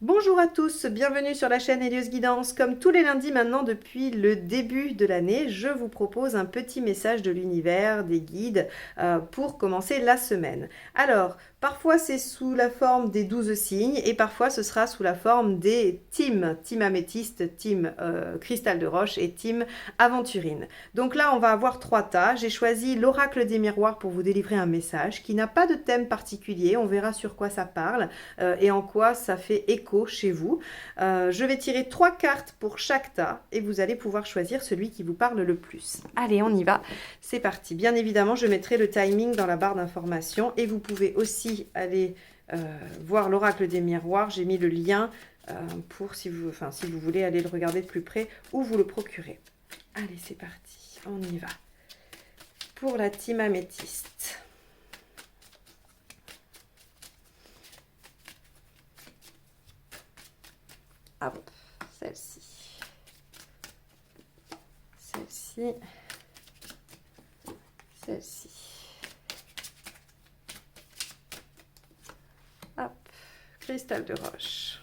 Bonjour à tous, bienvenue sur la chaîne Hélios Guidance. Comme tous les lundis maintenant depuis le début de l'année, je vous propose un petit message de l'univers, des guides, pour commencer la semaine. Alors, parfois c'est sous la forme des 12 signes et parfois ce sera sous la forme des teams, team améthyste, team cristal de roche et team aventurine. Donc là, on va avoir 3 tas. J'ai choisi l'oracle des miroirs pour vous délivrer un message qui n'a pas de thème particulier. On verra sur quoi ça parle et en quoi ça fait écho chez vous. Je vais tirer 3 cartes pour chaque tas et vous allez pouvoir choisir celui qui vous parle le plus. Allez, on y va. C'est parti. Bien évidemment, je mettrai le timing dans la barre d'information et vous pouvez aussi aller voir l'oracle des miroirs. J'ai mis le lien pour si vous voulez aller le regarder de plus près ou vous le procurer. Allez, c'est parti. On y va. Pour la team améthyste. Hop, celle-ci. Celle-ci. Celle-ci. Hop, cristal de roche.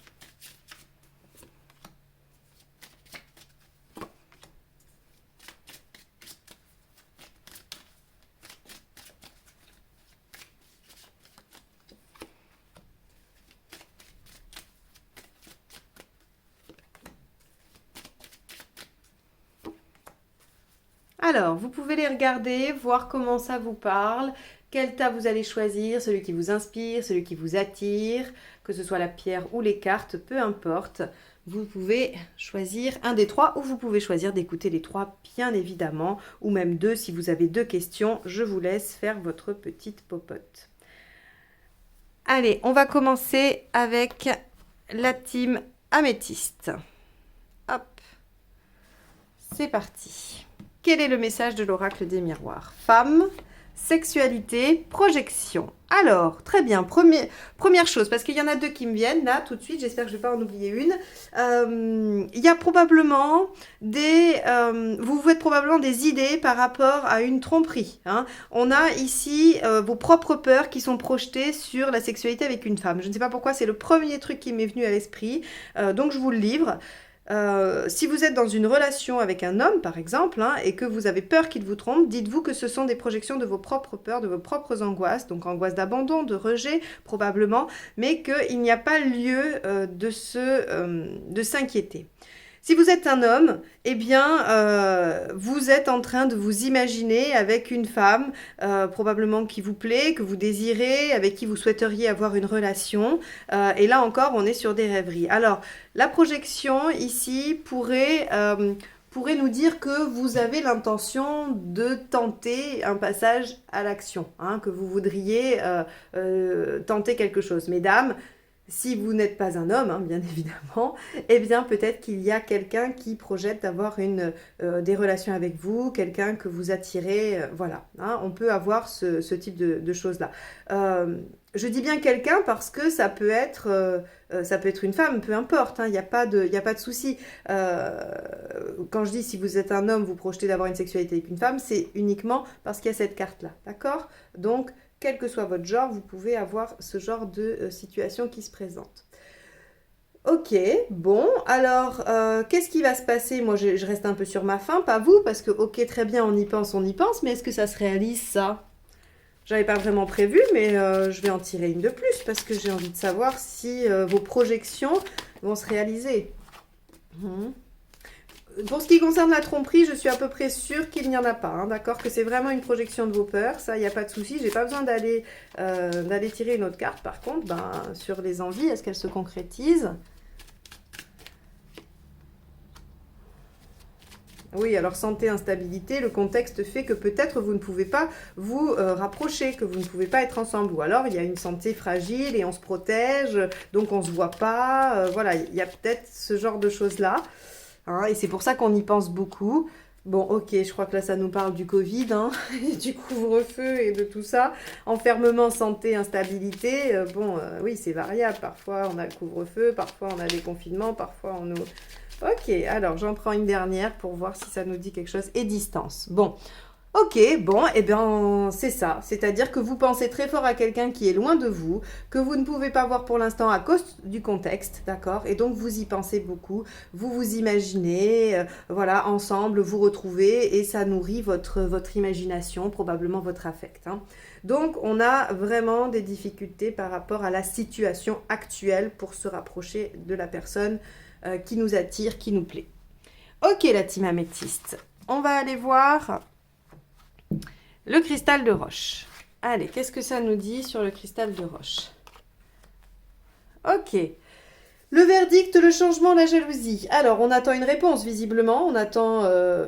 Alors, vous pouvez les regarder, voir comment ça vous parle, quel tas vous allez choisir, celui qui vous inspire, celui qui vous attire, que ce soit la pierre ou les cartes, peu importe. Vous pouvez choisir un des trois ou vous pouvez choisir d'écouter les trois, bien évidemment, ou même deux si vous avez deux questions. Je vous laisse faire votre petite popote. Allez, on va commencer avec la team améthyste. Hop, c'est parti. Quel est le message de l'oracle des miroirs? Femme, sexualité, projection. Alors, très bien, première chose, parce qu'il y en a deux qui me viennent là tout de suite, j'espère que je ne vais pas en oublier une. Il y a probablement vous faites probablement des idées par rapport à une tromperie. Hein. On a ici vos propres peurs qui sont projetées sur la sexualité avec une femme. Je ne sais pas pourquoi, c'est le premier truc qui m'est venu à l'esprit, donc je vous le livre. Si vous êtes dans une relation avec un homme, par exemple, hein, et que vous avez peur qu'il vous trompe, dites-vous que ce sont des projections de vos propres peurs, de vos propres angoisses, donc angoisse d'abandon, de rejet, probablement, mais qu'il n'y a pas lieu de s'inquiéter. Si vous êtes un homme, eh bien, vous êtes en train de vous imaginer avec une femme, probablement qui vous plaît, que vous désirez, avec qui vous souhaiteriez avoir une relation. Et là encore, on est sur des rêveries. Alors, la projection ici pourrait nous dire que vous avez l'intention de tenter un passage à l'action, hein, que vous voudriez tenter quelque chose. Mesdames, si vous n'êtes pas un homme, hein, bien évidemment, eh bien peut-être qu'il y a quelqu'un qui projette d'avoir des relations avec vous, quelqu'un que vous attirez, voilà. Hein, on peut avoir ce type de choses-là. Je dis bien quelqu'un parce que ça peut être une femme, peu importe, il n'y a pas de souci. Quand je dis si vous êtes un homme, vous projetez d'avoir une sexualité avec une femme, c'est uniquement parce qu'il y a cette carte-là, d'accord? Donc, quel que soit votre genre, vous pouvez avoir ce genre de situation qui se présente. Ok, bon, alors, qu'est-ce qui va se passer? Moi, je reste un peu sur ma faim, pas vous, parce que, ok, très bien, on y pense, mais est-ce que ça se réalise, ça? J'avais pas vraiment prévu, mais je vais en tirer une de plus, parce que j'ai envie de savoir si vos projections vont se réaliser. Pour ce qui concerne la tromperie, je suis à peu près sûre qu'il n'y en a pas, hein, d'accord? Que c'est vraiment une projection de vos peurs, ça, il n'y a pas de souci. J'ai pas besoin d'aller tirer une autre carte. Par contre, sur les envies, est-ce qu'elles se concrétisent? Oui, alors santé, instabilité, le contexte fait que peut-être vous ne pouvez pas vous rapprocher, que vous ne pouvez pas être ensemble. Ou alors il y a une santé fragile et on se protège, donc on ne se voit pas. Voilà, il y a peut-être ce genre de choses-là. Hein, et c'est pour ça qu'on y pense beaucoup. Bon, ok, je crois que là, ça nous parle du Covid, hein, et du couvre-feu et de tout ça. Enfermement, santé, instabilité, oui, c'est variable. Parfois, on a le couvre-feu, parfois, on a des confinements, parfois, on nous... Ok, alors, j'en prends une dernière pour voir si ça nous dit quelque chose. Et distance. Bon, Ok, bon, eh bien, c'est ça. C'est-à-dire que vous pensez très fort à quelqu'un qui est loin de vous, que vous ne pouvez pas voir pour l'instant à cause du contexte, d'accord? Et donc, vous y pensez beaucoup, vous vous imaginez, voilà, ensemble, vous retrouvez, et ça nourrit votre imagination, probablement votre affect, hein. Donc, on a vraiment des difficultés par rapport à la situation actuelle pour se rapprocher de la personne qui nous attire, qui nous plaît. Ok, la team améthyste. On va aller voir le cristal de roche. Allez, qu'est-ce que ça nous dit sur le cristal de roche? Ok. Le verdict, le changement, la jalousie. Alors, on attend une réponse, visiblement. On attend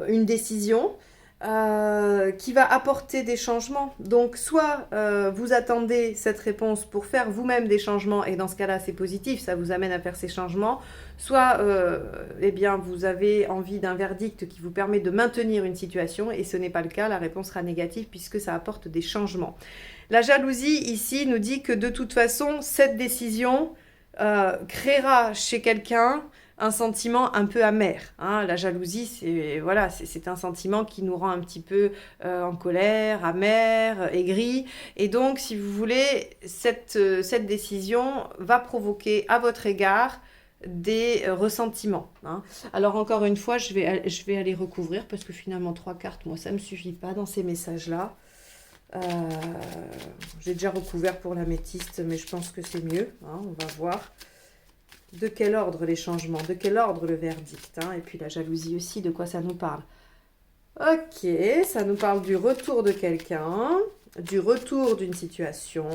une décision qui va apporter des changements. Donc, soit vous attendez cette réponse pour faire vous-même des changements, et dans ce cas-là, c'est positif, ça vous amène à faire ces changements. Soit, eh bien, vous avez envie d'un verdict qui vous permet de maintenir une situation, et ce n'est pas le cas, la réponse sera négative puisque ça apporte des changements. La jalousie, ici, nous dit que de toute façon, cette décision créera chez quelqu'un un sentiment un peu amer, hein. La jalousie, c'est voilà, c'est un sentiment qui nous rend un petit peu en colère, amer, aigri. Et donc, si vous voulez, cette décision va provoquer à votre égard des ressentiments, hein. Alors encore une fois, je vais aller recouvrir parce que finalement 3 cartes, moi ça me suffit pas dans ces messages-là. J'ai déjà recouvert pour l'améthyste, mais je pense que c'est mieux, hein. On va voir de quel ordre les changements, de quel ordre le verdict, hein. Et puis la jalousie aussi, de quoi ça nous parle. Ok, ça nous parle du retour de quelqu'un, du retour d'une situation,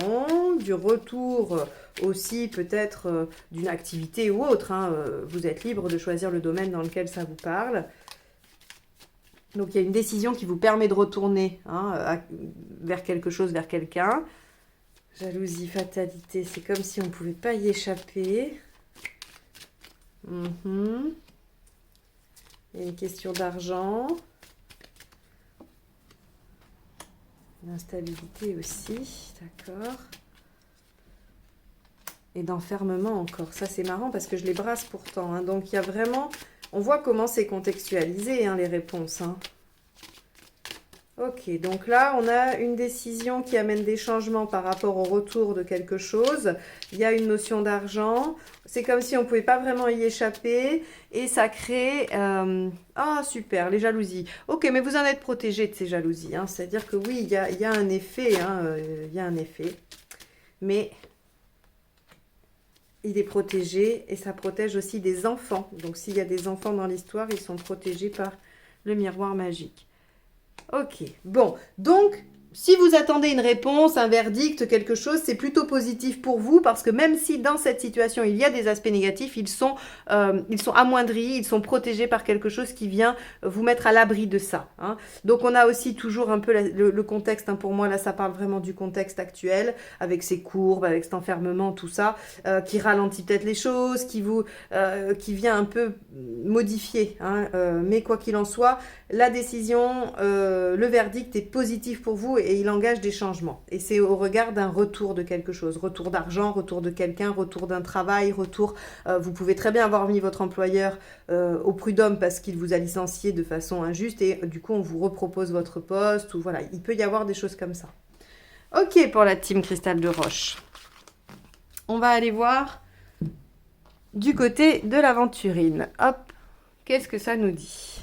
du retour aussi peut-être d'une activité ou autre, hein. Vous êtes libre de choisir le domaine dans lequel ça vous parle. Donc il y a une décision qui vous permet de retourner, hein, vers quelque chose, vers quelqu'un. Jalousie, fatalité, c'est comme si on ne pouvait pas y échapper. Il y a une question d'argent. L'instabilité aussi, d'accord. Et d'enfermement encore. Ça, c'est marrant parce que je les brasse pourtant, hein. Donc, il y a vraiment... On voit comment c'est contextualisé, hein, les réponses, hein. Ok, donc là, on a une décision qui amène des changements par rapport au retour de quelque chose. Il y a une notion d'argent. C'est comme si on ne pouvait pas vraiment y échapper. Et ça crée... Ah, super, les jalousies. Ok, mais vous en êtes protégé de ces jalousies, hein. C'est-à-dire que oui, il y a un effet, hein, il y a un effet. Mais il est protégé et ça protège aussi des enfants. Donc, s'il y a des enfants dans l'histoire, ils sont protégés par le miroir magique. Ok, bon, donc, si vous attendez une réponse, un verdict, quelque chose, c'est plutôt positif pour vous parce que même si dans cette situation, il y a des aspects négatifs, ils sont amoindris, ils sont protégés par quelque chose qui vient vous mettre à l'abri de ça, hein. Donc, on a aussi toujours un peu le contexte, hein, pour moi, là, ça parle vraiment du contexte actuel, avec ces courbes, avec cet enfermement, tout ça, qui ralentit peut-être les choses, qui vient un peu modifier, hein, mais quoi qu'il en soit, la décision, le verdict est positif pour vous et il engage des changements. Et c'est au regard d'un retour de quelque chose. Retour d'argent, retour de quelqu'un, retour d'un travail, retour... vous pouvez très bien avoir mis votre employeur au prud'homme parce qu'il vous a licencié de façon injuste et du coup on vous repropose votre poste. Ou voilà, il peut y avoir des choses comme ça. Ok pour la team Cristal de Roche. On va aller voir du côté de l'aventurine. Hop, qu'est-ce que ça nous dit ?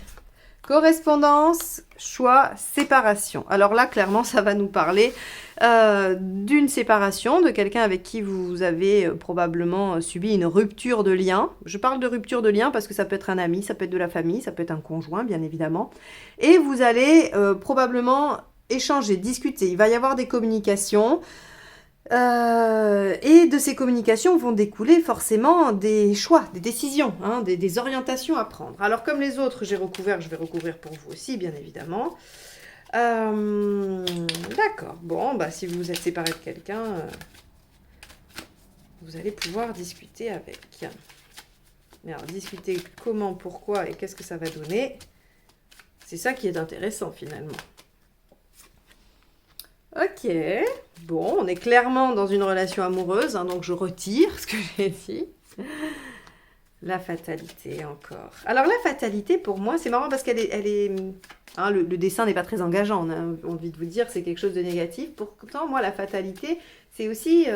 Correspondance, choix, séparation. Alors là, clairement, ça va nous parler d'une séparation, de quelqu'un avec qui vous avez probablement subi une rupture de lien. Je parle de rupture de lien parce que ça peut être un ami, ça peut être de la famille, ça peut être un conjoint, bien évidemment. Et vous allez probablement échanger, discuter. Il va y avoir des communications. Et de ces communications vont découler forcément des choix, des décisions, hein, des orientations à prendre. Alors comme les autres, j'ai recouvert, je vais recouvrir pour vous aussi, bien évidemment. D'accord, bon, bah, si vous vous êtes séparé de quelqu'un, vous allez pouvoir discuter avec. Mais alors, discuter comment, pourquoi et qu'est-ce que ça va donner, c'est ça qui est intéressant finalement. Ok, bon, on est clairement dans une relation amoureuse, hein, donc je retire ce que j'ai dit. La fatalité encore. Alors la fatalité pour moi c'est marrant parce hein, le dessin n'est pas très engageant, on a envie de vous dire c'est quelque chose de négatif. Pourtant moi la fatalité c'est aussi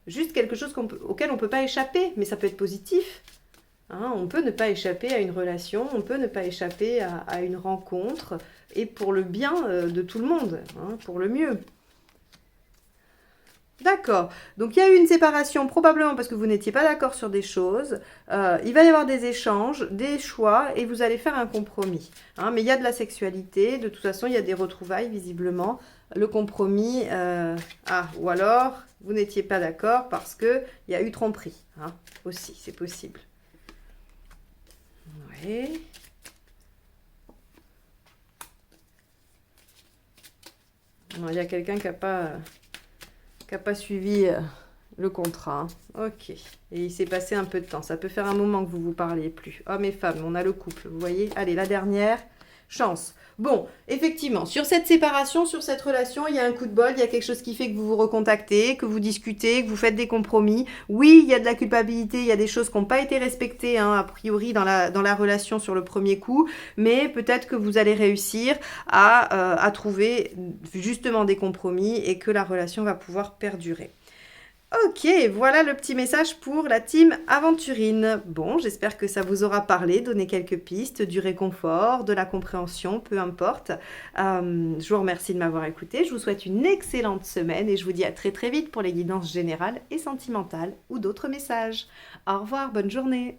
juste quelque chose auquel on ne peut pas échapper, mais ça peut être positif. Hein, on peut ne pas échapper à une relation, on peut ne pas échapper à une rencontre et pour le bien de tout le monde, hein, pour le mieux. D'accord. Donc il y a eu une séparation probablement parce que vous n'étiez pas d'accord sur des choses. Il va y avoir des échanges, des choix et vous allez faire un compromis. Hein, mais il y a de la sexualité. De toute façon, il y a des retrouvailles visiblement. Le compromis. Ou alors vous n'étiez pas d'accord parce que il y a eu tromperie. Hein, aussi, c'est possible. Ouais. Non, il y a quelqu'un qui n'a pas suivi le contrat. Hein. Ok. Et il s'est passé un peu de temps. Ça peut faire un moment que vous vous parliez plus. Hommes et femmes, on a le couple. Vous voyez. Allez, la dernière. Chance. Bon, effectivement, sur cette séparation, sur cette relation, il y a un coup de bol, il y a quelque chose qui fait que vous vous recontactez, que vous discutez, que vous faites des compromis. Oui, il y a de la culpabilité, il y a des choses qui n'ont pas été respectées, hein, a priori, dans la relation sur le premier coup, mais peut-être que vous allez réussir à trouver justement des compromis et que la relation va pouvoir perdurer. Ok, voilà le petit message pour la team aventurine. Bon, j'espère que ça vous aura parlé, donné quelques pistes, du réconfort, de la compréhension, peu importe. Je vous remercie de m'avoir écouté. Je vous souhaite une excellente semaine et je vous dis à très très vite pour les guidances générales et sentimentales ou d'autres messages. Au revoir, bonne journée.